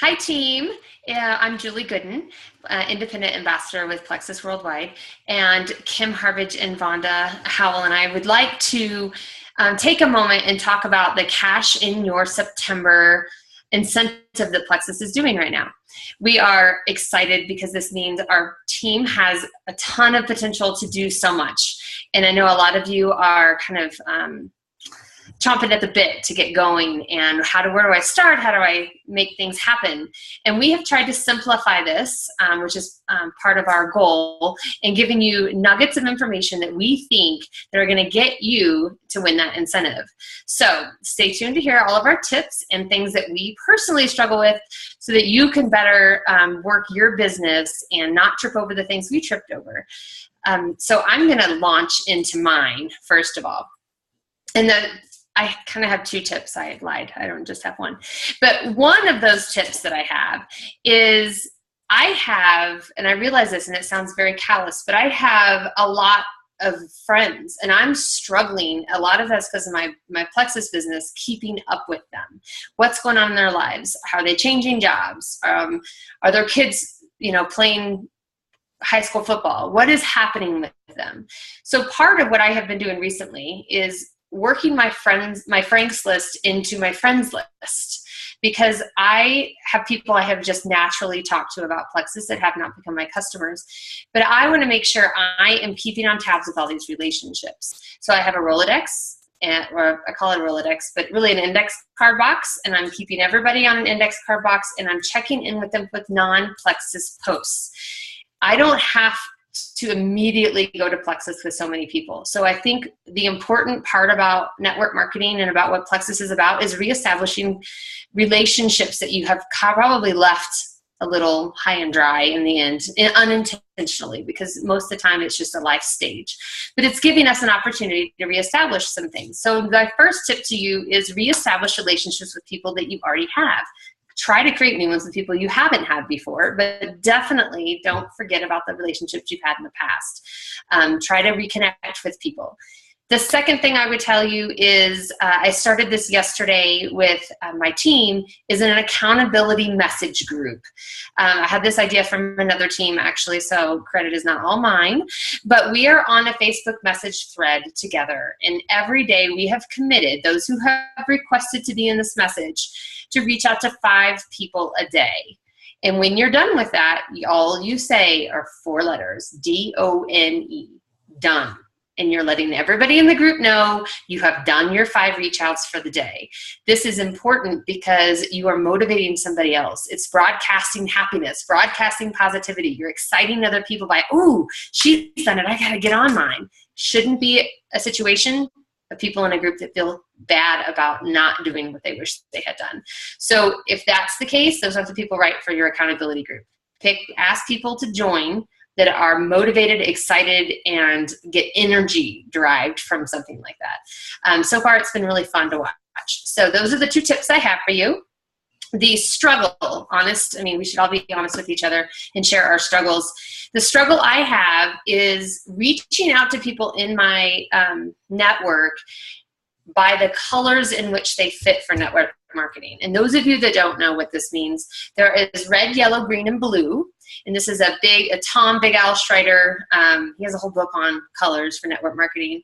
Hi, team. I'm Julie Gooden, independent ambassador with Plexus Worldwide, and Kim Harbage and Vonda Howell and I would like to take a moment and talk about the Cash in Your September incentive that Plexus is doing right now. We are excited because this means our team has a ton of potential to do so much. And I know a lot of you are kind of chomping at the bit to get going and where do I start? How do I make things happen? And we have tried to simplify this, which is part of our goal, and giving you nuggets of information that we think that are going to get you to win that incentive. So stay tuned to hear all of our tips and things that we personally struggle with so that you can better work your business and not trip over the things we tripped over. So I'm going to launch into mine, first of all. And I kind of have two tips. I lied. I don't just have one. But one of those tips that I have is and I realize this and it sounds very callous, but I have a lot of friends and I'm struggling. A lot of that's because of my Plexus business, keeping up with them. What's going on in their lives? How are they changing jobs? Are their kids, playing high school football? What is happening with them? So part of what I have been doing recently is working my Franks list into my friends list, because I have people I have just naturally talked to about Plexus that have not become my customers, but I want to make sure I am keeping on tabs with all these relationships. So I have a Rolodex, or I call it a Rolodex, but really an index card box, and I'm keeping everybody on an index card box, and I'm checking in with them with non-Plexus posts. I don't have to immediately go to Plexus with so many people. So I think the important part about network marketing and about what Plexus is about is reestablishing relationships that you have probably left a little high and dry in the end, unintentionally, because most of the time it's just a life stage. But it's giving us an opportunity to reestablish some things. So my first tip to you is reestablish relationships with people that you already have. Try to create new ones with people you haven't had before, but definitely don't forget about the relationships you've had in the past. Try to reconnect with people. The second thing I would tell you is I started this yesterday with my team, is an accountability message group. I had this idea from another team, actually, so credit is not all mine. But we are on a Facebook message thread together. And every day we have committed, those who have requested to be in this message, to reach out to 5 people a day. And when you're done with that, all you say are 4 letters, DONE, done. And you're letting everybody in the group know you have done your 5 reach outs for the day. This is important because you are motivating somebody else. It's broadcasting happiness, broadcasting positivity. You're exciting other people by, ooh, she's done it, I gotta get on mine. Shouldn't be a situation of people in a group that feel bad about not doing what they wish they had done. So if that's the case, those are the people right for your accountability group. Ask people to join that are motivated, excited, and get energy derived from something like that. So far, it's been really fun to watch. So those are the 2 tips I have for you. The struggle, we should all be honest with each other and share our struggles. The struggle I have is reaching out to people in my network by the colors in which they fit for network marketing. And those of you that don't know what this means, there is red, yellow, green, and blue. And this is a Tom Big Al Schreider. He has a whole book on colors for network marketing.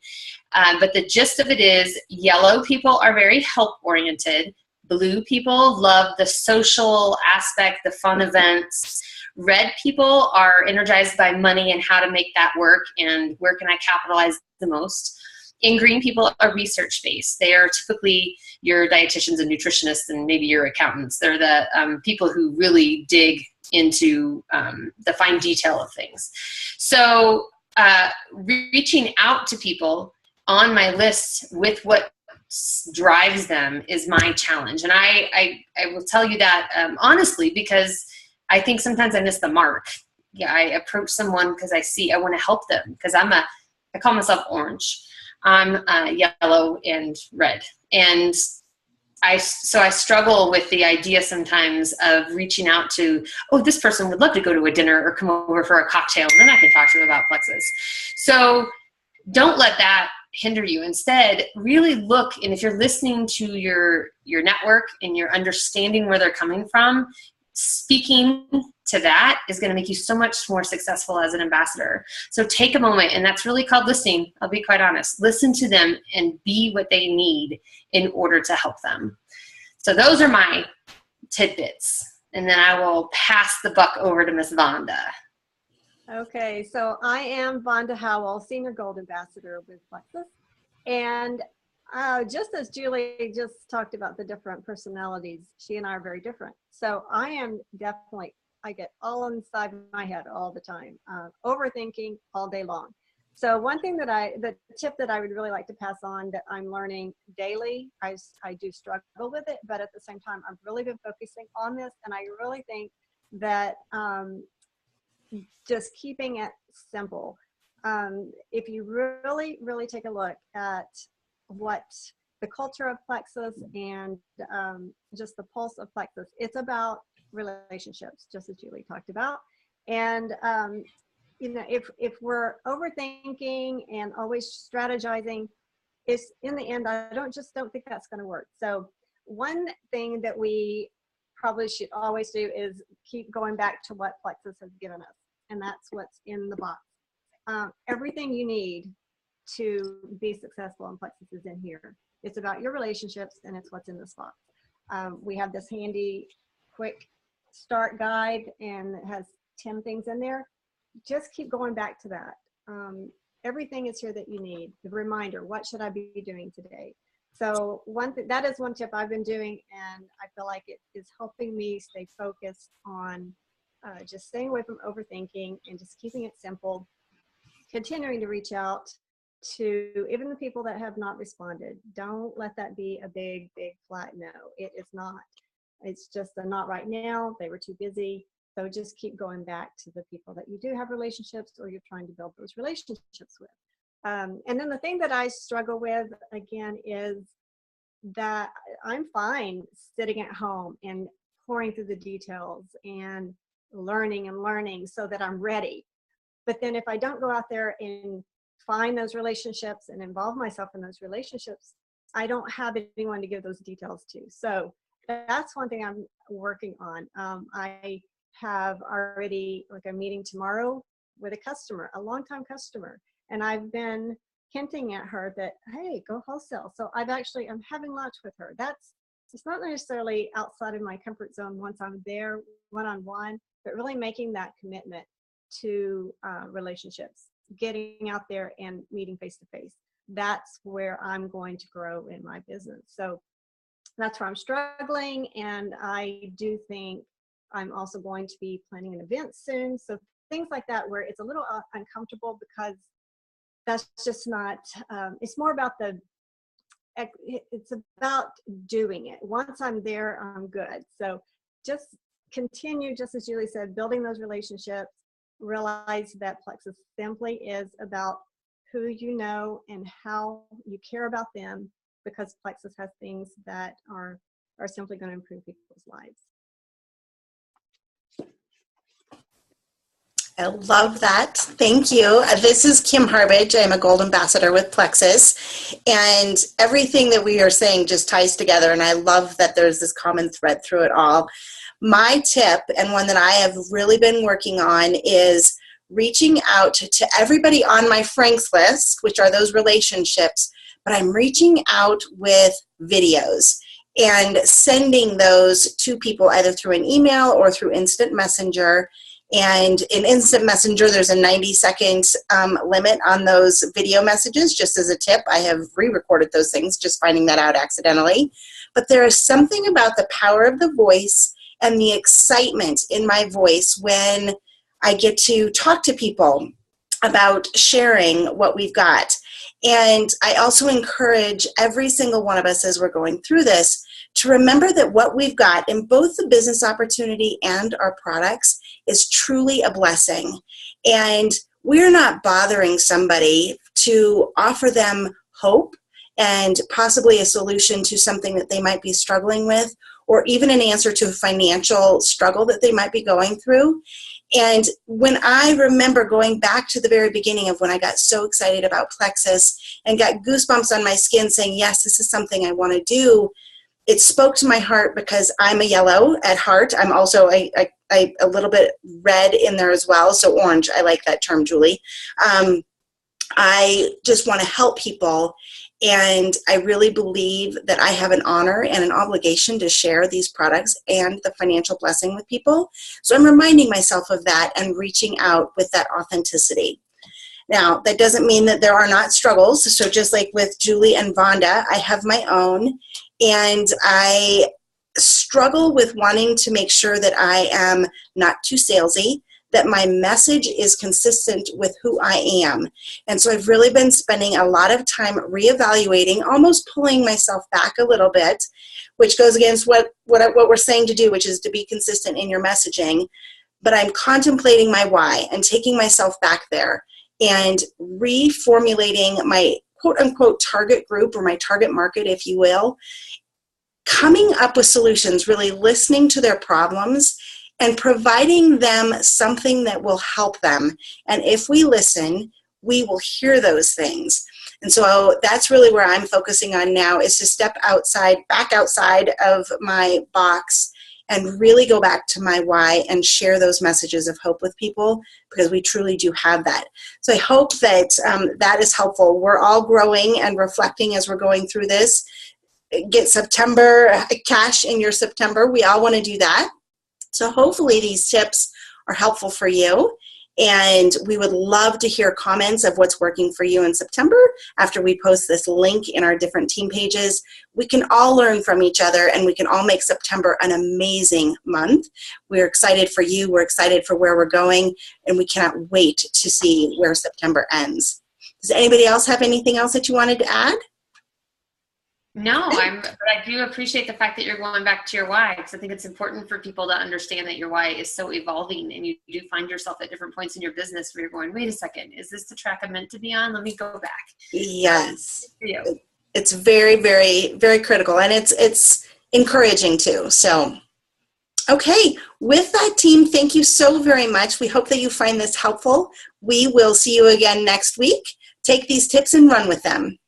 But the gist of it is yellow people are very help-oriented. Blue people love the social aspect, the fun events. Red people are energized by money and how to make that work and where can I capitalize the most. And green people are research-based. They are typically your dietitians and nutritionists and maybe your accountants. They're the people who really dig into the fine detail of things. So reaching out to people on my list with what drives them is my challenge. And I will tell you that honestly, because I think sometimes I miss the mark. Yeah, I approach someone because I want to help them, because I call myself orange. I'm yellow and red. And I struggle with the idea sometimes of reaching out to, this person would love to go to a dinner or come over for a cocktail, and then I can talk to them about Plexus. So don't let that hinder you. Instead, really look, and if you're listening to your network and you're understanding where they're coming from, speaking to that is going to make you so much more successful as an ambassador. So take a moment, and that's really called listening. I'll be quite honest. Listen to them and be what they need in order to help them. So those are my tidbits. And then I will pass the buck over to Miss Vonda. Okay, so I am Vonda Howell, Senior Gold Ambassador with Plexus. And just as Julie just talked about the different personalities, she and I are very different. So I am definitely, I get all inside my head all the time, overthinking all day long. So one thing that the tip that I would really like to pass on that I'm learning daily, I do struggle with it, but at the same time, I've really been focusing on this. And I really think that just keeping it simple. If you really, really take a look at what the culture of Plexus and just the pulse of Plexus, it's about relationships, just as Julie talked about. And you know, if we're overthinking and always strategizing, it's in the end, I don't think that's going to work. So one thing that we probably should always do is keep going back to what Plexus has given us, and that's what's in the box. Everything you need to be successful in Plexus is in here. It's about your relationships, and it's what's in this box. We have this handy, quick start guide, and it has 10 things in there. Just keep going back to that. Everything is here that you need. The reminder, what should I be doing today? So that is one tip I've been doing, and I feel like it is helping me stay focused on just staying away from overthinking and just keeping it simple, continuing to reach out to even the people that have not responded. Don't let that be a big, big flat no. It is not. It's just a not right now. They were too busy. So just keep going back to the people that you do have relationships or you're trying to build those relationships with. And then the thing that I struggle with, again, is that I'm fine sitting at home and pouring through the details and learning so that I'm ready. But then if I don't go out there and find those relationships and involve myself in those relationships, I don't have anyone to give those details to. So that's one thing I'm working on. I have already a meeting tomorrow with a customer, a longtime customer, and I've been hinting at her that, hey, go wholesale. So I'm having lunch with her. It's not necessarily outside of my comfort zone once I'm there one-on-one, but really making that commitment to relationships, getting out there and meeting face-to-face. That's where I'm going to grow in my business. So that's where I'm struggling, and I do think I'm also going to be planning an event soon. So things like that where it's a little uncomfortable because that's just not, it's more about it's about doing it. Once I'm there, I'm good. So just continue, just as Julie said, building those relationships, realize that Plexus simply is about who you know and how you care about them, because Plexus has things that are simply going to improve people's lives. I love that. Thank you. This is Kim Harbage. I'm a Gold Ambassador with Plexus. And everything that we are saying just ties together. And I love that there's this common thread through it all. My tip, and one that I have really been working on, is reaching out to everybody on my Franks list, which are those relationships, but I'm reaching out with videos and sending those to people either through an email or through Instant Messenger. And in Instant Messenger, there's a 90-second limit on those video messages. Just as a tip, I have re-recorded those things, just finding that out accidentally. But there is something about the power of the voice and the excitement in my voice when I get to talk to people about sharing what we've got. And I also encourage every single one of us as we're going through this to remember that what we've got in both the business opportunity and our products is truly a blessing. And we're not bothering somebody to offer them hope and possibly a solution to something that they might be struggling with, or even an answer to a financial struggle that they might be going through. And when I remember going back to the very beginning of when I got so excited about Plexus and got goosebumps on my skin saying, yes, this is something I want to do, it spoke to my heart because I'm a yellow at heart. I'm also a little bit red in there as well. So orange, I like that term, Julie. I just want to help people. And I really believe that I have an honor and an obligation to share these products and the financial blessing with people. So I'm reminding myself of that and reaching out with that authenticity. Now, that doesn't mean that there are not struggles. So just like with Julie and Vonda, I have my own, and I struggle with wanting to make sure that I am not too salesy, that my message is consistent with who I am. And so I've really been spending a lot of time reevaluating, almost pulling myself back a little bit, which goes against what we're saying to do, which is to be consistent in your messaging. But I'm contemplating my why and taking myself back there and reformulating my quote-unquote target group, or my target market, if you will, coming up with solutions, really listening to their problems and providing them something that will help them. And if we listen, we will hear those things. And so that's really where I'm focusing on now, is to step back outside of my box and really go back to my why and share those messages of hope with people, because we truly do have that. So I hope that that is helpful. We're all growing and reflecting as we're going through this. Get September cash in your September. We all want to do that. So hopefully these tips are helpful for you. And we would love to hear comments of what's working for you in September after we post this link in our different team pages. We can all learn from each other, and we can all make September an amazing month. We're excited for you. We're excited for where we're going, and we cannot wait to see where September ends. Does anybody else have anything else that you wanted to add? No, but I do appreciate the fact that you're going back to your why, because I think it's important for people to understand that your why is so evolving, and you do find yourself at different points in your business where you're going, wait a second, is this the track I'm meant to be on? Let me go back. Yes. It's very, very, very critical, and it's encouraging too. So, okay, with that, team, thank you so very much. We hope that you find this helpful. We will see you again next week. Take these tips and run with them.